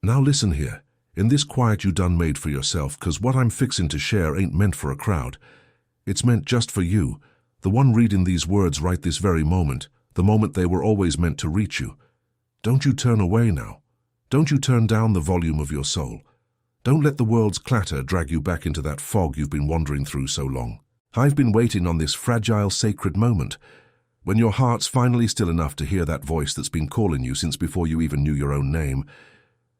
Now listen here. In this quiet you done made for yourself, 'cause what I'm fixin' to share ain't meant for a crowd. It's meant just for you, the one reading these words right this very moment, the moment they were always meant to reach you. Don't you turn away now. Don't you turn down the volume of your soul. Don't let the world's clatter drag you back into that fog you've been wandering through so long. I've been waiting on this fragile, sacred moment, when your heart's finally still enough to hear that voice that's been calling you since before you even knew your own name.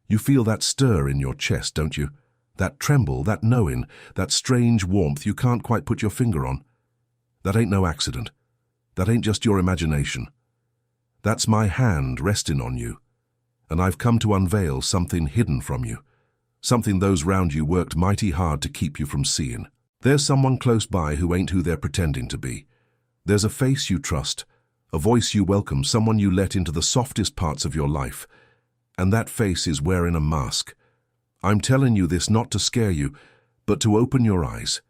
You feel that stir in your chest, don't you? That tremble, that knowing, that strange warmth you can't quite put your finger on. That ain't no accident. That ain't just your imagination. That's my hand resting on you. And I've come to unveil something hidden from you. Something those round you worked mighty hard to keep you from seeing. There's someone close by who ain't who they're pretending to be. There's a face you trust, a voice you welcome, someone you let into the softest parts of your life. And that face is wearing a mask. I'm telling you this not to scare you, but to open your eyes.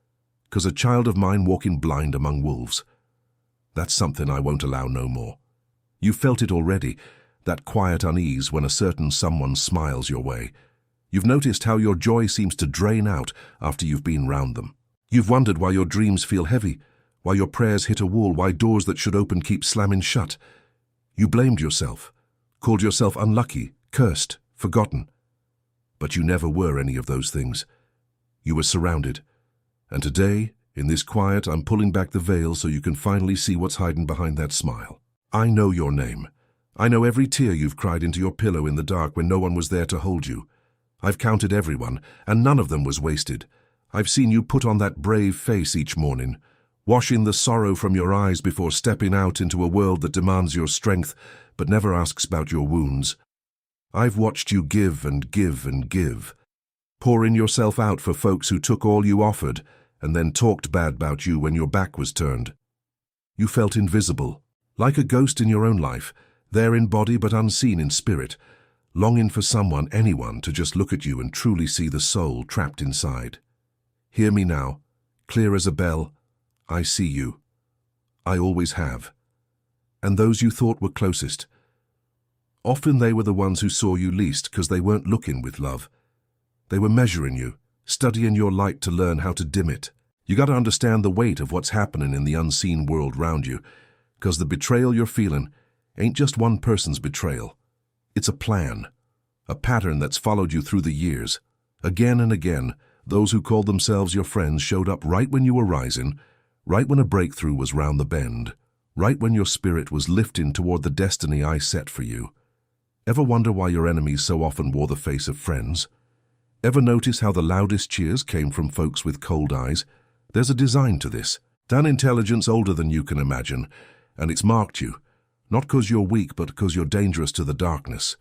'Cause a child of mine walking blind among wolves. That's something I won't allow no more. You felt it already, that quiet unease when a certain someone smiles your way. You've noticed how your joy seems to drain out after you've been round them. You've wondered why your dreams feel heavy, why your prayers hit a wall, why doors that should open keep slamming shut. You blamed yourself, called yourself unlucky, cursed, forgotten. But you never were any of those things. You were surrounded. And today, in this quiet, I'm pulling back the veil so you can finally see what's hiding behind that smile. I know your name. I know every tear you've cried into your pillow in the dark when no one was there to hold you. I've counted everyone, and none of them was wasted. I've seen you put on that brave face each morning, washing the sorrow from your eyes before stepping out into a world that demands your strength but never asks about your wounds. I've watched you give and give and give, pouring yourself out for folks who took all you offered and then talked bad about you when your back was turned. You felt invisible, like a ghost in your own life, there in body but unseen in spirit, longing for someone, anyone, to just look at you and truly see the soul trapped inside. Hear me now, clear as a bell. I see you. I always have. And those you thought were closest, often they were the ones who saw you least because they weren't looking with love. They were measuring you, studying your light to learn how to dim it. You got to understand the weight of what's happening in the unseen world round you, because the betrayal you're feeling ain't just one person's betrayal. It's a plan, a pattern that's followed you through the years. Again and again, those who called themselves your friends showed up right when you were rising, right when a breakthrough was round the bend, right when your spirit was lifting toward the destiny I set for you. Ever wonder why your enemies so often wore the face of friends? Ever notice how the loudest cheers came from folks with cold eyes? There's a design to this, an intelligence older than you can imagine, and it's marked you, not 'cause you're weak, but 'cause you're dangerous to the darkness.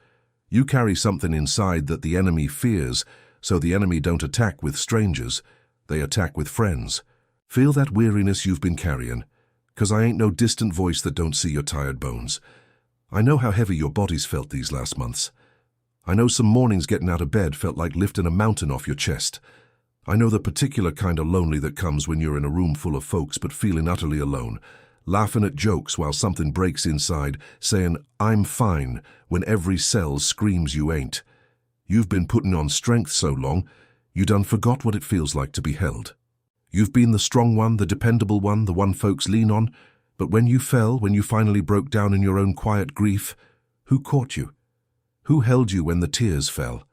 You carry something inside that the enemy fears, so the enemy don't attack with strangers, they attack with friends. Feel that weariness you've been carrying, 'cause I ain't no distant voice that don't see your tired bones. I know how heavy your body's felt these last months. I know some mornings getting out of bed felt like lifting a mountain off your chest. I know the particular kind of lonely that comes when you're in a room full of folks but feeling utterly alone, laughing at jokes while something breaks inside, saying, "I'm fine," when every cell screams you ain't. You've been putting on strength so long, you done forgot what it feels like to be held. You've been the strong one, the dependable one, the one folks lean on, but when you fell, when you finally broke down in your own quiet grief, who caught you? Who held you when the tears fell?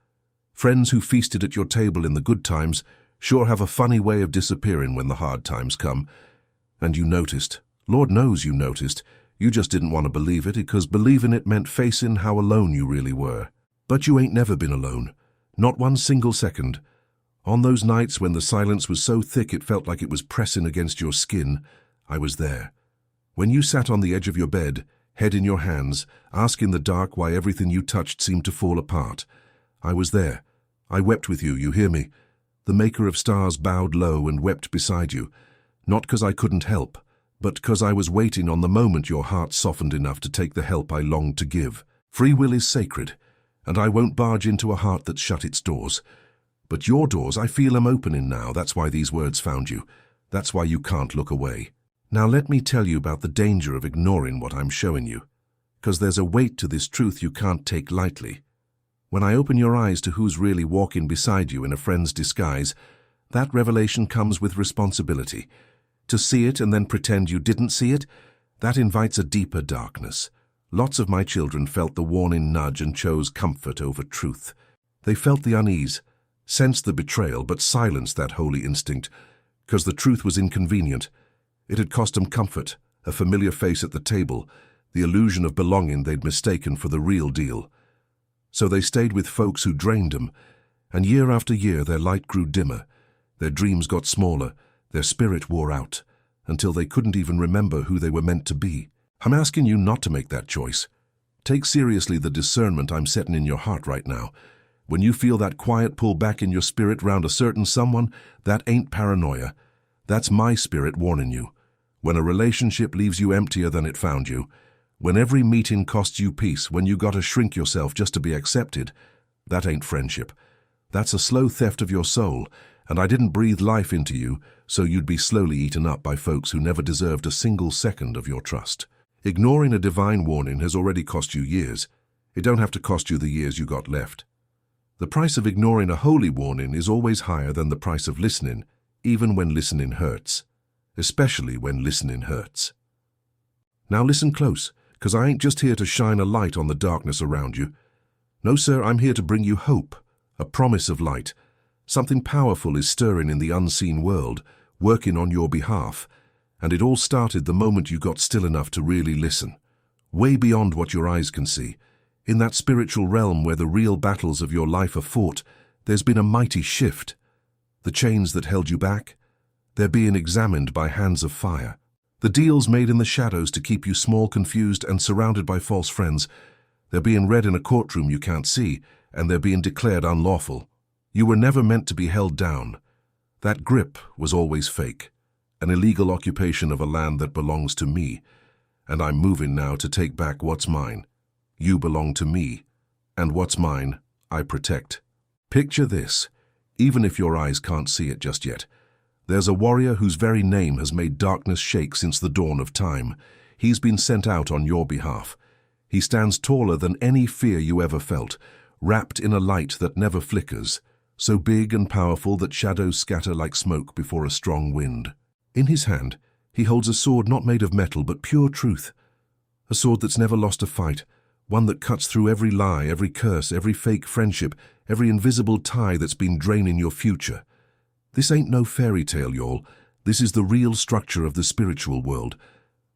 Friends who feasted at your table in the good times sure have a funny way of disappearing when the hard times come. And you noticed, Lord knows you noticed, you just didn't want to believe it because believing it meant facing how alone you really were. But you ain't never been alone, not one single second. On those nights when the silence was so thick it felt like it was pressing against your skin, I was there. When you sat on the edge of your bed, head in your hands, asking the dark why everything you touched seemed to fall apart, I was there. I wept with you, you hear me? The maker of stars bowed low and wept beside you, not 'cause I couldn't help, but 'cause I was waiting on the moment your heart softened enough to take the help I longed to give. Free will is sacred, and I won't barge into a heart that's shut its doors. But your doors, I feel them opening now. That's why these words found you. That's why you can't look away. Now let me tell you about the danger of ignoring what I'm showing you, 'cause there's a weight to this truth you can't take lightly. When I open your eyes to who's really walking beside you in a friend's disguise, that revelation comes with responsibility. To see it and then pretend you didn't see it, that invites a deeper darkness. Lots of my children felt the warning nudge and chose comfort over truth. They felt the unease, sensed the betrayal, but silenced that holy instinct, because the truth was inconvenient. It had cost them comfort, a familiar face at the table, the illusion of belonging they'd mistaken for the real deal. So they stayed with folks who drained them, and year after year their light grew dimmer, their dreams got smaller, their spirit wore out, until they couldn't even remember who they were meant to be. I'm asking you not to make that choice. Take seriously the discernment I'm setting in your heart right now. When you feel that quiet pull back in your spirit round a certain someone, that ain't paranoia. That's my spirit warning you. When a relationship leaves you emptier than it found you, when every meeting costs you peace, when you gotta shrink yourself just to be accepted, that ain't friendship. That's a slow theft of your soul, and I didn't breathe life into you so you'd be slowly eaten up by folks who never deserved a single second of your trust. Ignoring a divine warning has already cost you years. It don't have to cost you the years you got left. The price of ignoring a holy warning is always higher than the price of listening, even when listening hurts. Especially when listening hurts. Now listen close, because I ain't just here to shine a light on the darkness around you. No, sir, I'm here to bring you hope, a promise of light. Something powerful is stirring in the unseen world, working on your behalf, and it all started the moment you got still enough to really listen. Way beyond what your eyes can see, in that spiritual realm where the real battles of your life are fought, there's been a mighty shift. The chains that held you back, they're being examined by hands of fire. The deals made in the shadows to keep you small, confused, and surrounded by false friends, they're being read in a courtroom you can't see, and they're being declared unlawful. You were never meant to be held down. That grip was always fake, an illegal occupation of a land that belongs to me, and I'm moving now to take back what's mine. You belong to me, and what's mine, I protect. Picture this, even if your eyes can't see it just yet. There's a warrior whose very name has made darkness shake since the dawn of time. He's been sent out on your behalf. He stands taller than any fear you ever felt, wrapped in a light that never flickers, so big and powerful that shadows scatter like smoke before a strong wind. In his hand, he holds a sword not made of metal but pure truth, a sword that's never lost a fight, one that cuts through every lie, every curse, every fake friendship, every invisible tie that's been draining your future. This ain't no fairy tale, y'all. This is the real structure of the spiritual world,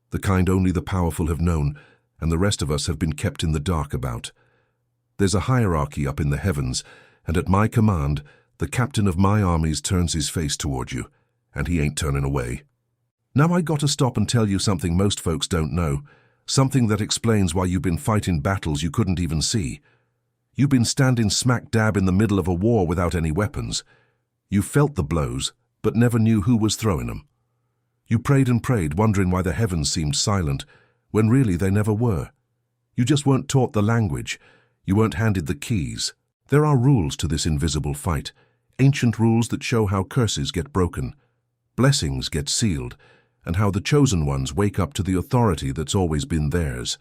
the kind only the powerful have known, and the rest of us have been kept in the dark about. There's a hierarchy up in the heavens, and at my command, the captain of my armies turns his face toward you, and he ain't turning away. Now I gotta stop and tell you something most folks don't know, something that explains why you've been fighting battles you couldn't even see. You've been standing smack dab in the middle of a war without any weapons. You felt the blows, but never knew who was throwing them. You prayed and prayed, wondering why the heavens seemed silent, when really they never were. You just weren't taught the language. You weren't handed the keys. There are rules to this invisible fight, ancient rules that show how curses get broken, blessings get sealed, and how the chosen ones wake up to the authority that's always been theirs.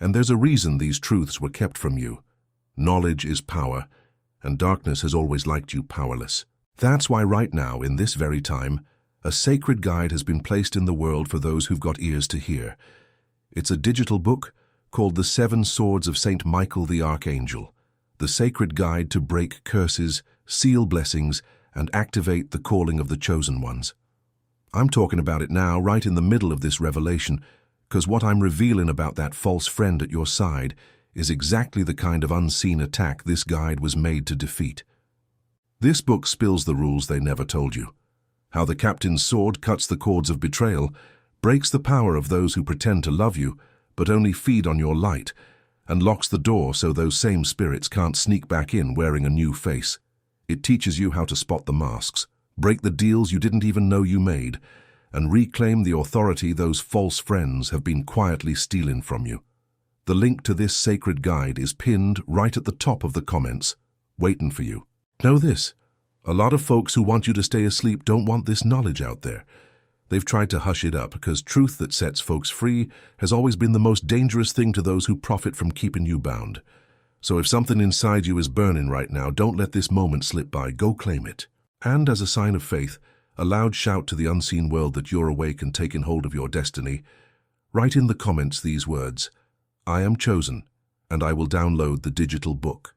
And there's a reason these truths were kept from you. Knowledge is power, and darkness has always liked you powerless. That's why right now, in this very time, a sacred guide has been placed in the world for those who've got ears to hear. It's a digital book called The 7 Swords of St. Michael the Archangel, the sacred guide to break curses, seal blessings, and activate the calling of the chosen ones. I'm talking about it now, right in the middle of this revelation, because what I'm revealing about that false friend at your side is exactly the kind of unseen attack this guide was made to defeat. This book spills the rules they never told you. How the captain's sword cuts the cords of betrayal, breaks the power of those who pretend to love you, but only feed on your light, and locks the door so those same spirits can't sneak back in wearing a new face. It teaches you how to spot the masks, break the deals you didn't even know you made, and reclaim the authority those false friends have been quietly stealing from you. The link to this sacred guide is pinned right at the top of the comments, waiting for you. Know this, a lot of folks who want you to stay asleep don't want this knowledge out there. They've tried to hush it up because truth that sets folks free has always been the most dangerous thing to those who profit from keeping you bound. So if something inside you is burning right now, don't let this moment slip by. Go claim it. And as a sign of faith, a loud shout to the unseen world that you're awake and taking hold of your destiny. Write in the comments these words: I am chosen, and I will download the digital book.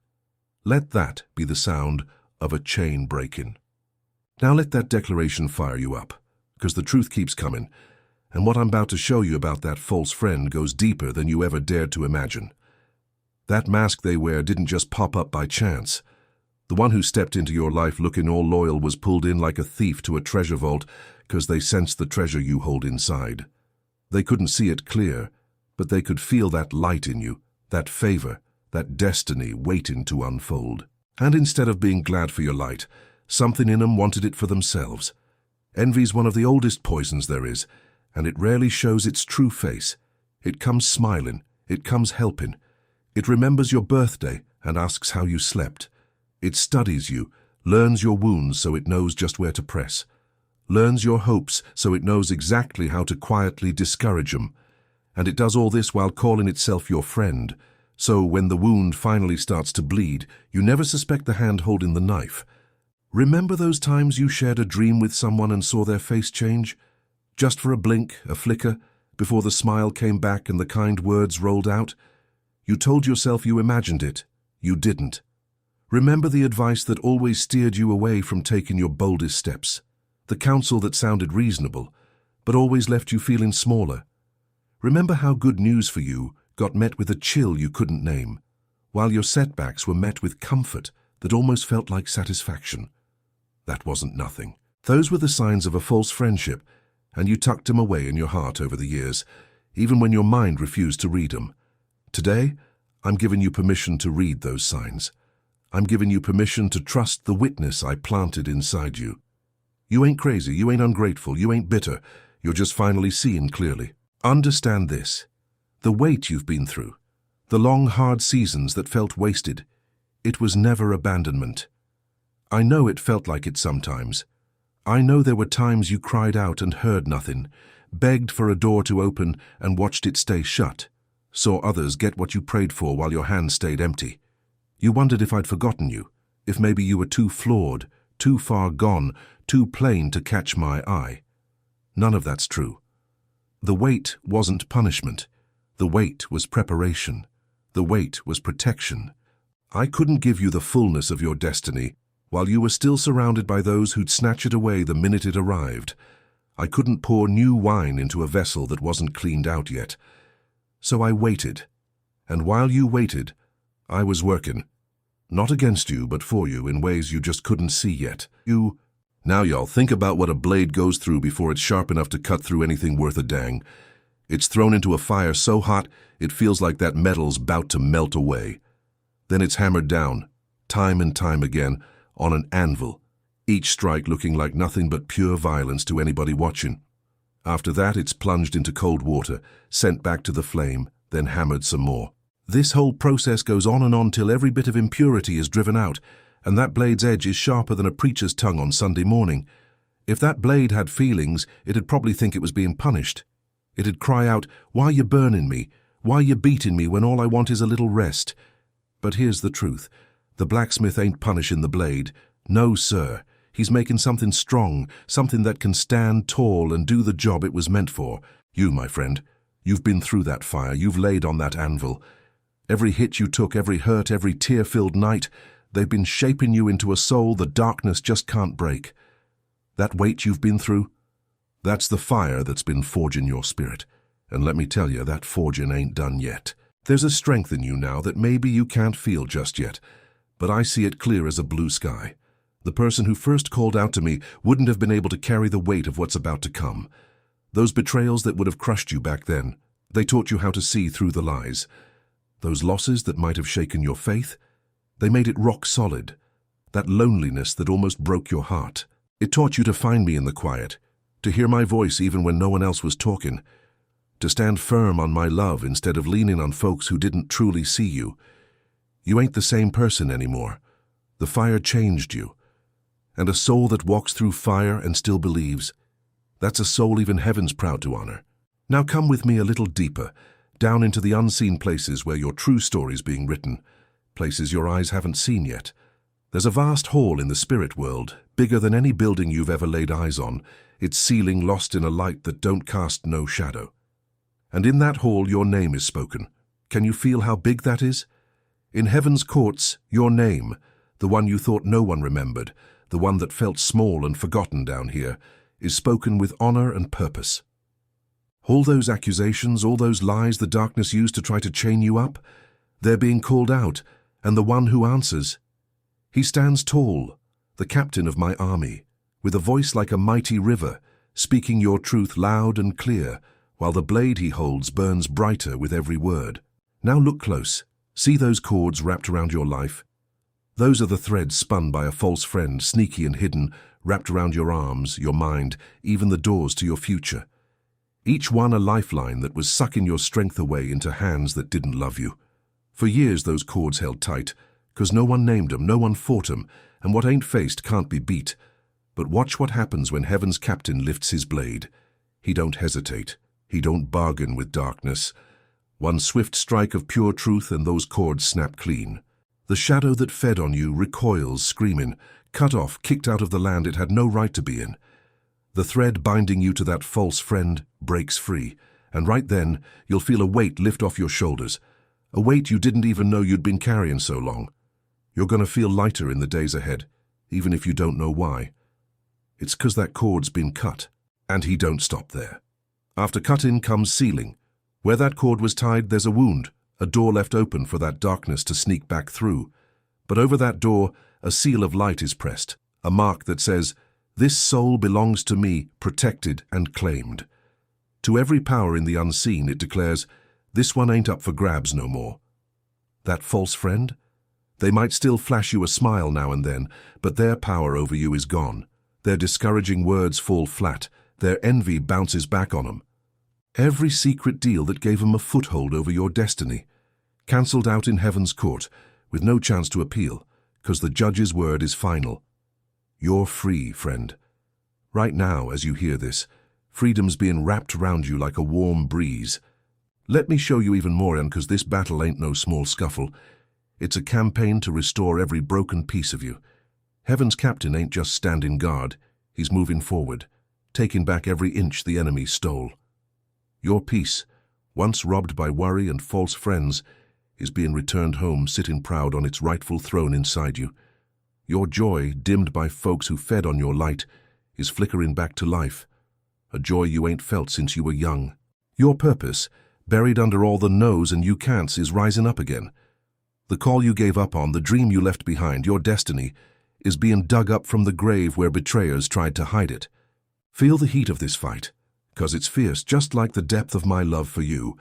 Let that be the sound of a chain breaking. Now let that declaration fire you up, because the truth keeps coming, and what I'm about to show you about that false friend goes deeper than you ever dared to imagine. That mask they wear didn't just pop up by chance. The one who stepped into your life looking all loyal was pulled in like a thief to a treasure vault because they sensed the treasure you hold inside. They couldn't see it clear, but they could feel that light in you, that favor, that destiny waiting to unfold. And instead of being glad for your light, something in them wanted it for themselves. Envy's one of the oldest poisons there is, and it rarely shows its true face. It comes smiling, it comes helping. It remembers your birthday and asks how you slept. It studies you, learns your wounds so it knows just where to press. Learns your hopes so it knows exactly how to quietly discourage them. And it does all this while calling itself your friend. So when the wound finally starts to bleed, you never suspect the hand holding the knife. Remember those times you shared a dream with someone and saw their face change? Just for a blink, a flicker, before the smile came back and the kind words rolled out? You told yourself you imagined it. You didn't. Remember the advice that always steered you away from taking your boldest steps. The counsel that sounded reasonable, but always left you feeling smaller. Remember how good news for you got met with a chill you couldn't name, while your setbacks were met with comfort that almost felt like satisfaction. That wasn't nothing. Those were the signs of a false friendship, and you tucked them away in your heart over the years, even when your mind refused to read them. Today, I'm giving you permission to read those signs. I'm giving you permission to trust the witness I planted inside you. You ain't crazy, you ain't ungrateful, you ain't bitter. You're just finally seeing clearly. Understand this. The weight you've been through, the long, hard seasons that felt wasted, it was never abandonment. I know it felt like it sometimes. I know there were times you cried out and heard nothing, begged for a door to open and watched it stay shut, saw others get what you prayed for while your hands stayed empty. You wondered if I'd forgotten you, if maybe you were too flawed, too far gone, too plain to catch my eye. None of that's true. The weight wasn't punishment. The weight was preparation. The weight was protection. I couldn't give you the fullness of your destiny while you were still surrounded by those who'd snatch it away the minute it arrived. I couldn't pour new wine into a vessel that wasn't cleaned out yet. So I waited. And while you waited, I was working. Not against you, but for you in ways you just couldn't see yet. Now y'all, think about what a blade goes through before it's sharp enough to cut through anything worth a dang. It's thrown into a fire so hot, it feels like that metal's about to melt away. Then it's hammered down, time and time again, on an anvil, each strike looking like nothing but pure violence to anybody watching. After that, it's plunged into cold water, sent back to the flame, then hammered some more. This whole process goes on and on till every bit of impurity is driven out, and that blade's edge is sharper than a preacher's tongue on Sunday morning. If that blade had feelings, it'd probably think it was being punished. It'd cry out, "Why you burning me? Why you beating me when all I want is a little rest?" But here's the truth. The blacksmith ain't punishing the blade. No, sir. He's making something strong, something that can stand tall and do the job it was meant for. You, my friend, you've been through that fire. You've laid on that anvil. Every hit you took, every hurt, every tear-filled night, they've been shaping you into a soul the darkness just can't break. That weight you've been through, that's the fire that's been forging your spirit. And let me tell you, that forging ain't done yet. There's a strength in you now that maybe you can't feel just yet, but I see it clear as a blue sky. The person who first called out to me wouldn't have been able to carry the weight of what's about to come. Those betrayals that would have crushed you back then, they taught you how to see through the lies. Those losses that might have shaken your faith, they made it rock solid. That loneliness that almost broke your heart. It taught you to find me in the quiet, to hear my voice even when no one else was talking, to stand firm on my love instead of leaning on folks who didn't truly see you. You ain't the same person anymore. The fire changed you. And a soul that walks through fire and still believes, that's a soul even heaven's proud to honor. Now come with me a little deeper, down into the unseen places where your true story's being written. places your eyes haven't seen yet. There's a vast hall in the spirit world, bigger than any building you've ever laid eyes on, its ceiling lost in a light that don't cast no shadow. And in that hall your name is spoken. Can you feel how big that is? In heaven's courts, your name, the one you thought no one remembered, the one that felt small and forgotten down here, is spoken with honor and purpose. All those accusations, all those lies the darkness used to try to chain you up, they're being called out, and the one who answers, he stands tall, the captain of my army, with a voice like a mighty river, speaking your truth loud and clear, while the blade he holds burns brighter with every word. Now look close. See those cords wrapped around your life? Those are the threads spun by a false friend, sneaky and hidden, wrapped around your arms, your mind, even the doors to your future. Each one a lifeline that was sucking your strength away into hands that didn't love you. For years those cords held tight, 'cause no one named 'em, no one fought 'em, and what ain't faced can't be beat. But watch what happens when heaven's captain lifts his blade. He don't hesitate. He don't bargain with darkness. One swift strike of pure truth and those cords snap clean. The shadow that fed on you recoils, screaming, cut off, kicked out of the land it had no right to be in. The thread binding you to that false friend breaks free, and right then you'll feel a weight lift off your shoulders, a weight you didn't even know you'd been carrying so long. You're going to feel lighter in the days ahead, even if you don't know why. It's 'cause that cord's been cut, and he don't stop there. After cutting comes sealing. Where that cord was tied, there's a wound, a door left open for that darkness to sneak back through. But over that door, a seal of light is pressed, a mark that says, "This soul belongs to me, protected and claimed." To every power in the unseen, it declares, "This one ain't up for grabs no more." That false friend? They might still flash you a smile now and then, but their power over you is gone. Their discouraging words fall flat. Their envy bounces back on them. Every secret deal that gave them a foothold over your destiny, cancelled out in heaven's court, with no chance to appeal, 'cause the judge's word is final. You're free, friend. Right now, as you hear this, freedom's being wrapped around you like a warm breeze. Let me show you even more, and 'cause this battle ain't no small scuffle. It's a campaign to restore every broken piece of you. Heaven's captain ain't just standing guard. He's moving forward, taking back every inch the enemy stole. Your peace, once robbed by worry and false friends, is being returned home, sitting proud on its rightful throne inside you. Your joy, dimmed by folks who fed on your light, is flickering back to life, a joy you ain't felt since you were young. Your purpose, buried under all the no's and you can'ts, is rising up again. The call you gave up on, the dream you left behind, your destiny, is being dug up from the grave where betrayers tried to hide it. Feel the heat of this fight, 'cause it's fierce, just like the depth of my love for you.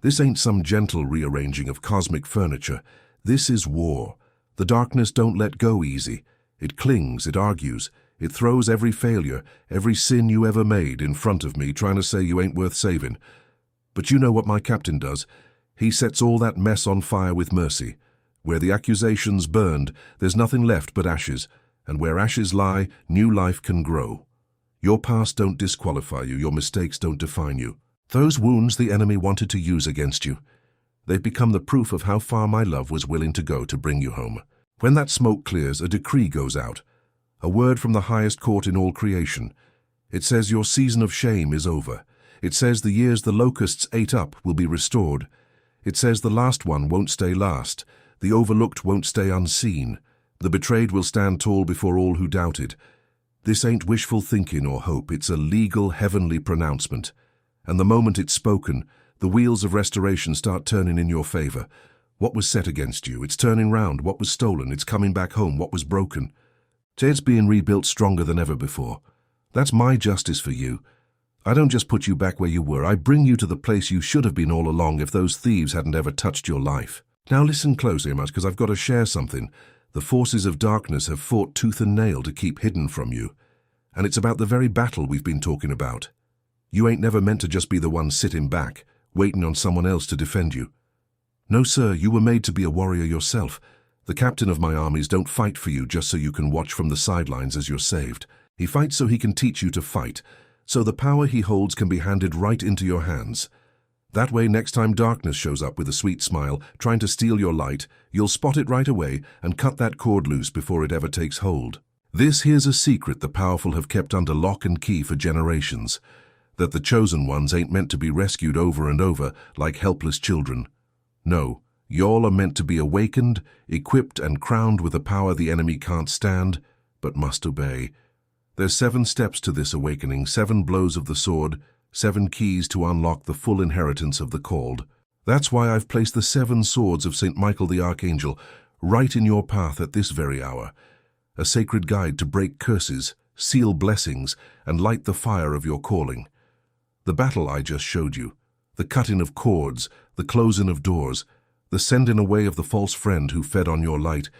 This ain't some gentle rearranging of cosmic furniture. This is war. The darkness don't let go easy. It clings, it argues, it throws every failure, every sin you ever made in front of me, trying to say you ain't worth saving. But you know what my captain does? He sets all that mess on fire with mercy. Where the accusations burned, there's nothing left but ashes, and where ashes lie, new life can grow. Your past don't disqualify you, your mistakes don't define you. Those wounds the enemy wanted to use against you, they've become the proof of how far my love was willing to go to bring you home. When that smoke clears, a decree goes out, a word from the highest court in all creation. It says your season of shame is over. It says the years the locusts ate up will be restored. It says the last one won't stay last. The overlooked won't stay unseen. The betrayed will stand tall before all who doubted. This ain't wishful thinking or hope. It's a legal, heavenly pronouncement. And the moment it's spoken, the wheels of restoration start turning in your favor. What was set against you, it's turning round. What was stolen, it's coming back home. What was broken, it's being rebuilt stronger than ever before. That's my justice for you. I don't just put you back where you were. I bring you to the place you should have been all along if those thieves hadn't ever touched your life. Now listen closely, much, because I've got to share something. The forces of darkness have fought tooth and nail to keep hidden from you. And it's about the very battle we've been talking about. You ain't never meant to just be the one sitting back, waiting on someone else to defend you. No, sir, you were made to be a warrior yourself. The captain of my armies don't fight for you just so you can watch from the sidelines as you're saved. He fights so he can teach you to fight, so the power he holds can be handed right into your hands. That way, next time darkness shows up with a sweet smile, trying to steal your light, you'll spot it right away and cut that cord loose before it ever takes hold. This here's a secret the powerful have kept under lock and key for generations, that the chosen ones ain't meant to be rescued over and over like helpless children. No, y'all are meant to be awakened, equipped and crowned with a power the enemy can't stand, but must obey. There's 7 steps to this awakening, 7 blows of the sword, 7 keys to unlock the full inheritance of the called. That's why I've placed the 7 swords of St. Michael the Archangel right in your path at this very hour, a sacred guide to break curses, seal blessings, and light the fire of your calling. The battle I just showed you, the cutting of cords, the closing of doors, the sending away of the false friend who fed on your light,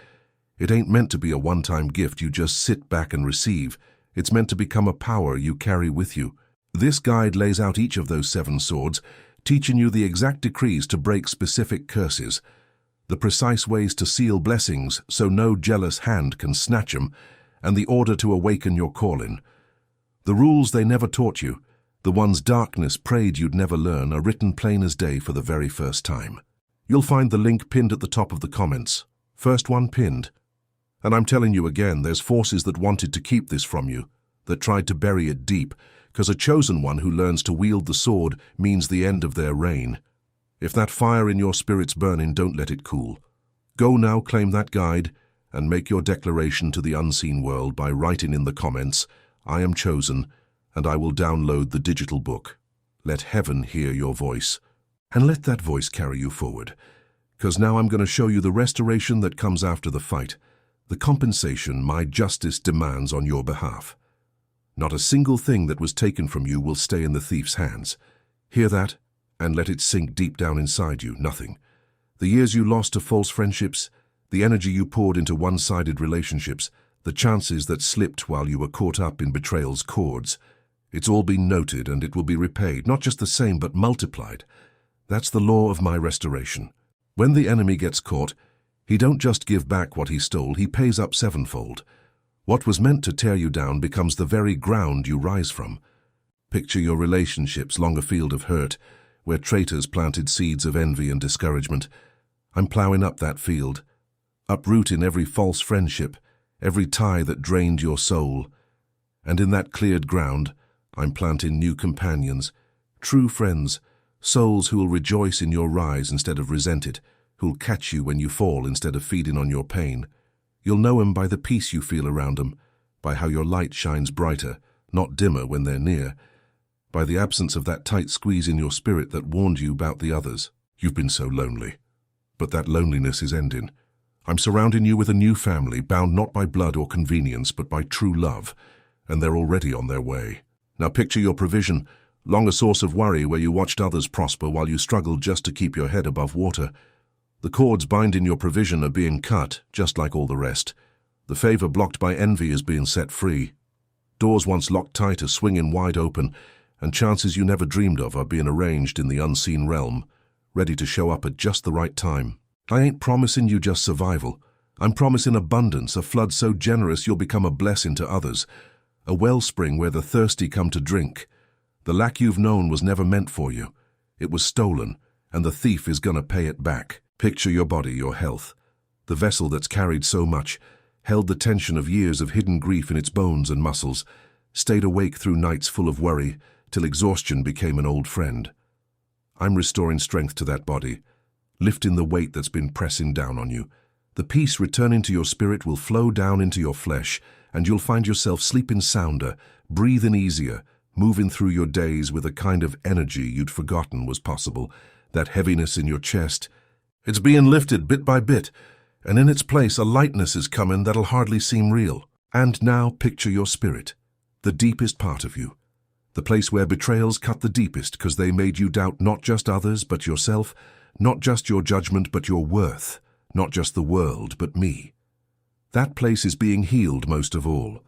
it ain't meant to be a one-time gift you just sit back and receive. It's meant to become a power you carry with you. This guide lays out each of those 7 swords, teaching you the exact decrees to break specific curses, the precise ways to seal blessings so no jealous hand can snatch 'em, and the order to awaken your calling. The rules they never taught you, the ones darkness prayed you'd never learn, are written plain as day for the very first time. You'll find the link pinned at the top of the comments. First one pinned. And I'm telling you again, there's forces that wanted to keep this from you, that tried to bury it deep, because a chosen one who learns to wield the sword means the end of their reign. If that fire in your spirit's burning, don't let it cool. Go now, claim that guide, and make your declaration to the unseen world by writing in the comments, "I am chosen, and I will download the digital book." Let heaven hear your voice, and let that voice carry you forward. Because now I'm going to show you the restoration that comes after the fight, the compensation my justice demands on your behalf. Not a single thing that was taken from you will stay in the thief's hands. Hear that? And let it sink deep down inside you. Nothing. The years you lost to false friendships, the energy you poured into one-sided relationships, the chances that slipped while you were caught up in betrayal's cords. It's all been noted and it will be repaid, not just the same but multiplied. That's the law of my restoration. When the enemy gets caught, he don't just give back what he stole, he pays up 7-fold. What was meant to tear you down becomes the very ground you rise from. Picture your relationships long a field of hurt, where traitors planted seeds of envy and discouragement. I'm plowing up that field, uprooting every false friendship, every tie that drained your soul. And in that cleared ground, I'm planting new companions, true friends, souls who will rejoice in your rise instead of resent it, who'll catch you when you fall instead of feeding on your pain. You'll know 'em by the peace you feel around 'em, by how your light shines brighter, not dimmer when they're near, by the absence of that tight squeeze in your spirit that warned you about the others. You've been so lonely. But that loneliness is ending. I'm surrounding you with a new family, bound not by blood or convenience, but by true love, and they're already on their way. Now picture your provision, long a source of worry where you watched others prosper while you struggled just to keep your head above water. The cords binding your provision are being cut, just like all the rest. The favor blocked by envy is being set free. Doors once locked tight are swinging wide open, and chances you never dreamed of are being arranged in the unseen realm, ready to show up at just the right time. I ain't promising you just survival. I'm promising abundance, a flood so generous you'll become a blessing to others, a wellspring where the thirsty come to drink. The lack you've known was never meant for you. It was stolen, and the thief is gonna pay it back. Picture your body, your health. The vessel that's carried so much, held the tension of years of hidden grief in its bones and muscles, stayed awake through nights full of worry, till exhaustion became an old friend. I'm restoring strength to that body, lifting the weight that's been pressing down on you. The peace returning to your spirit will flow down into your flesh, and you'll find yourself sleeping sounder, breathing easier, moving through your days with a kind of energy you'd forgotten was possible, that heaviness in your chest. It's being lifted bit by bit, and in its place a lightness is coming that'll hardly seem real. And now picture your spirit, the deepest part of you, the place where betrayals cut the deepest because they made you doubt not just others but yourself, not just your judgment but your worth, not just the world but me. That place is being healed most of all.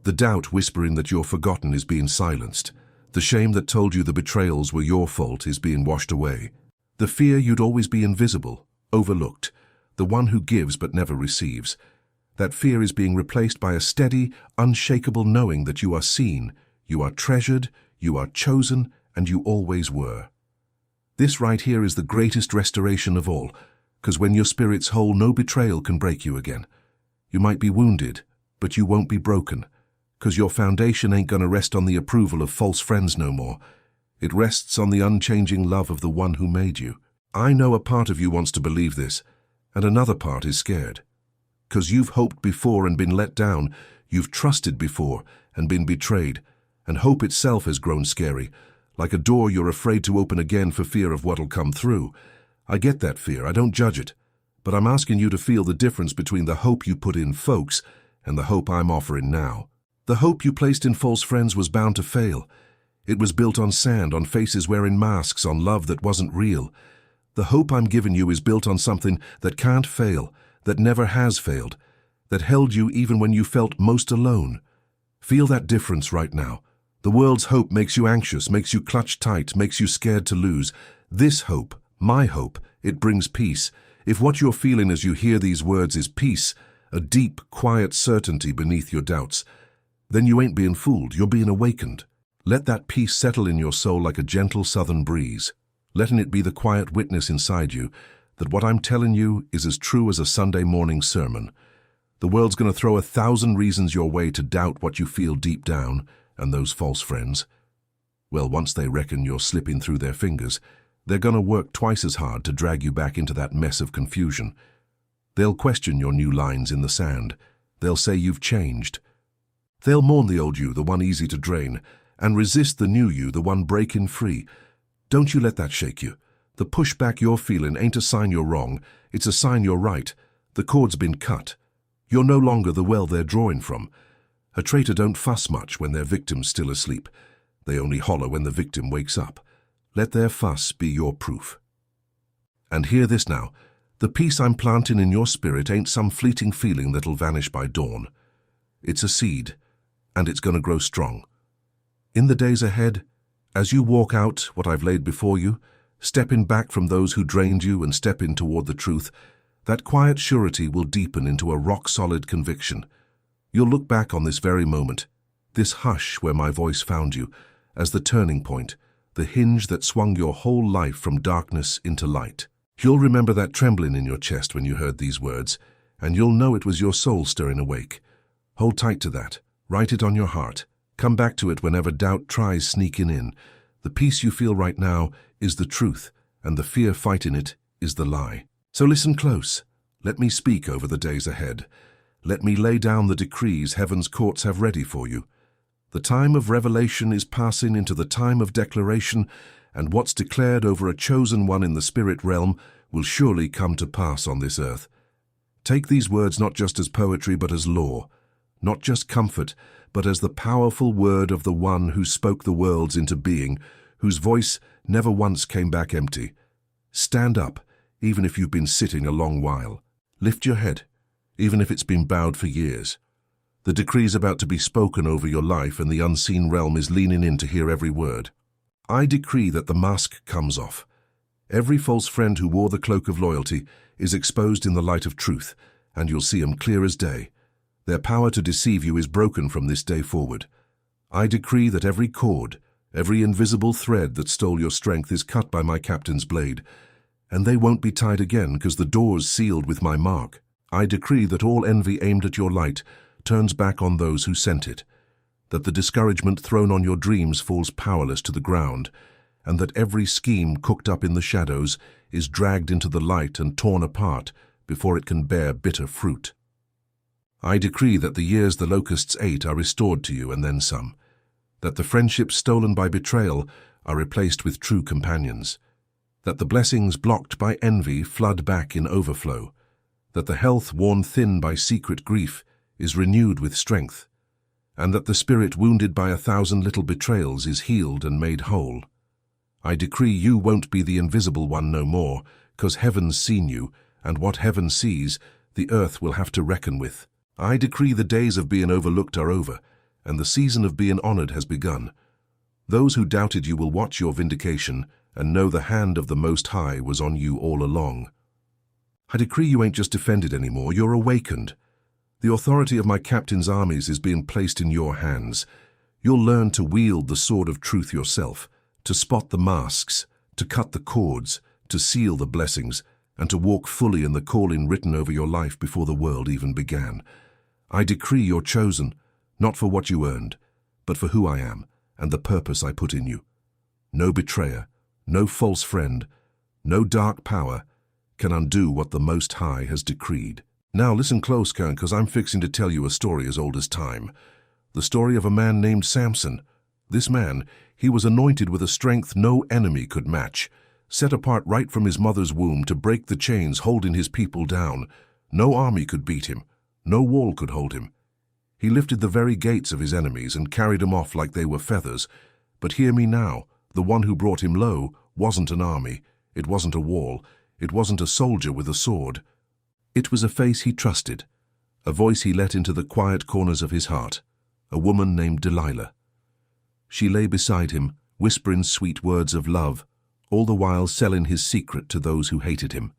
The doubt whispering that you're forgotten is being silenced. The shame that told you the betrayals were your fault is being washed away. The fear you'd always be invisible, overlooked, the one who gives but never receives. That fear is being replaced by a steady, unshakable knowing that you are seen, you are treasured, you are chosen, and you always were. This right here is the greatest restoration of all, because when your spirit's whole, no betrayal can break you again. You might be wounded, but you won't be broken, because your foundation ain't gonna rest on the approval of false friends no more. It rests on the unchanging love of the one who made you. I know a part of you wants to believe this, and another part is scared. Because you've hoped before and been let down, you've trusted before and been betrayed, and hope itself has grown scary, like a door you're afraid to open again for fear of what'll come through. I get that fear, I don't judge it, but I'm asking you to feel the difference between the hope you put in folks and the hope I'm offering now. The hope you placed in false friends was bound to fail. It was built on sand, on faces wearing masks, on love that wasn't real. The hope I'm giving you is built on something that can't fail, that never has failed, that held you even when you felt most alone. Feel that difference right now. The world's hope makes you anxious, makes you clutch tight, makes you scared to lose. This hope, my hope, it brings peace. If what you're feeling as you hear these words is peace, a deep, quiet certainty beneath your doubts, then you ain't being fooled, you're being awakened. Let that peace settle in your soul like a gentle southern breeze, letting it be the quiet witness inside you that what I'm telling you is as true as a Sunday morning sermon. The world's going to throw 1,000 reasons your way to doubt what you feel deep down, and those false friends, well, once they reckon you're slipping through their fingers, they're going to work twice as hard to drag you back into that mess of confusion. They'll question your new lines in the sand. They'll say you've changed. They'll mourn the old you, the one easy to drain, and resist the new you, the one breaking free. Don't you let that shake you. The pushback you're feeling ain't a sign you're wrong, it's a sign you're right. The cord's been cut. You're no longer the well they're drawing from. A traitor don't fuss much when their victim's still asleep. They only holler when the victim wakes up. Let their fuss be your proof. And hear this now. The peace I'm planting in your spirit ain't some fleeting feeling that'll vanish by dawn. It's a seed, and it's gonna grow strong. In the days ahead, as you walk out what I've laid before you, stepping back from those who drained you and stepping toward the truth, that quiet surety will deepen into a rock-solid conviction. You'll look back on this very moment, this hush where my voice found you, as the turning point, the hinge that swung your whole life from darkness into light. You'll remember that trembling in your chest when you heard these words, and you'll know it was your soul stirring awake. Hold tight to that. Write it on your heart. Come back to it whenever doubt tries sneaking in. The peace you feel right now is the truth, and the fear fighting it is the lie. So listen close. Let me speak over the days ahead. Let me lay down the decrees heaven's courts have ready for you. The time of revelation is passing into the time of declaration, and what's declared over a chosen one in the spirit realm will surely come to pass on this earth. Take these words not just as poetry but as law, not just comfort, but as the powerful word of the one who spoke the worlds into being, whose voice never once came back empty. Stand up, even if you've been sitting a long while. Lift your head, even if it's been bowed for years. The decree's about to be spoken over your life, and the unseen realm is leaning in to hear every word. I decree that the mask comes off. Every false friend who wore the cloak of loyalty is exposed in the light of truth, and you'll see 'em clear as day. Their power to deceive you is broken from this day forward. I decree that every cord, every invisible thread that stole your strength is cut by my captain's blade, and they won't be tied again because the door's sealed with my mark. I decree that all envy aimed at your light turns back on those who sent it, that the discouragement thrown on your dreams falls powerless to the ground, and that every scheme cooked up in the shadows is dragged into the light and torn apart before it can bear bitter fruit. I decree that the years the locusts ate are restored to you and then some, that the friendships stolen by betrayal are replaced with true companions, that the blessings blocked by envy flood back in overflow, that the health worn thin by secret grief is renewed with strength, and that the spirit wounded by 1,000 little betrayals is healed and made whole. I decree you won't be the invisible one no more, 'cause heaven's seen you, and what heaven sees, the earth will have to reckon with. I decree the days of being overlooked are over, and the season of being honored has begun. Those who doubted you will watch your vindication and know the hand of the Most High was on you all along. I decree you ain't just defended anymore, you're awakened. The authority of my captain's armies is being placed in your hands. You'll learn to wield the sword of truth yourself, to spot the masks, to cut the cords, to seal the blessings, and to walk fully in the calling written over your life before the world even began. I decree you're chosen, not for what you earned, but for who I am and the purpose I put in you. No betrayer, no false friend, no dark power can undo what the Most High has decreed. Now listen close, Kern, because I'm fixing to tell you a story as old as time. The story of a man named Samson. This man, he was anointed with a strength no enemy could match, set apart right from his mother's womb to break the chains holding his people down. No army could beat him, no wall could hold him. He lifted the very gates of his enemies and carried them off like they were feathers. But hear me now, the one who brought him low wasn't an army, it wasn't a wall, it wasn't a soldier with a sword. It was a face he trusted, a voice he let into the quiet corners of his heart, a woman named Delilah. She lay beside him, whispering sweet words of love, all the while selling his secret to those who hated him.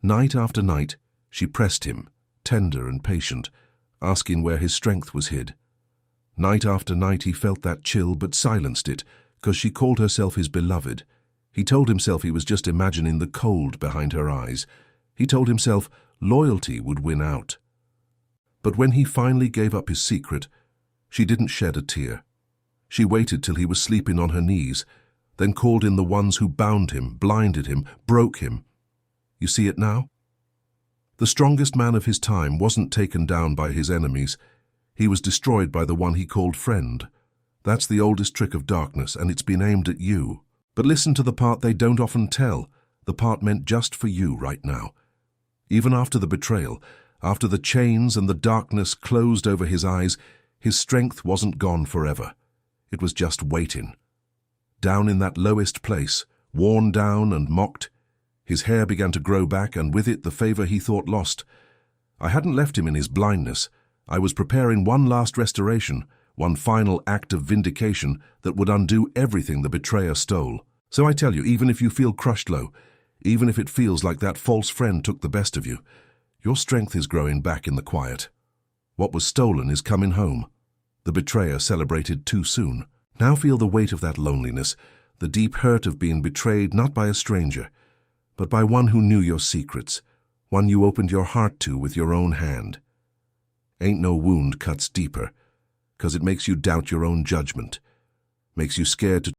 Night after night, she pressed him, tender and patient, asking where his strength was hid. Night after night he felt that chill but silenced it, because she called herself his beloved. He told himself he was just imagining the cold behind her eyes. He told himself loyalty would win out. But when he finally gave up his secret, she didn't shed a tear. She waited till he was sleeping on her knees, then called in the ones who bound him, blinded him, broke him. You see it now? The strongest man of his time wasn't taken down by his enemies. He was destroyed by the one he called friend. That's the oldest trick of darkness, and it's been aimed at you. But listen to the part they don't often tell, the part meant just for you right now. Even after the betrayal, after the chains and the darkness closed over his eyes, his strength wasn't gone forever. It was just waiting. Down in that lowest place, worn down and mocked, his hair began to grow back, and with it the favor he thought lost. I hadn't left him in his blindness. I was preparing one last restoration, one final act of vindication that would undo everything the betrayer stole. So I tell you, even if you feel crushed low, even if it feels like that false friend took the best of you, your strength is growing back in the quiet. What was stolen is coming home. The betrayer celebrated too soon. Now feel the weight of that loneliness, the deep hurt of being betrayed not by a stranger, but by one who knew your secrets, one you opened your heart to with your own hand. Ain't no wound cuts deeper, 'cause it makes you doubt your own judgment, makes you scared to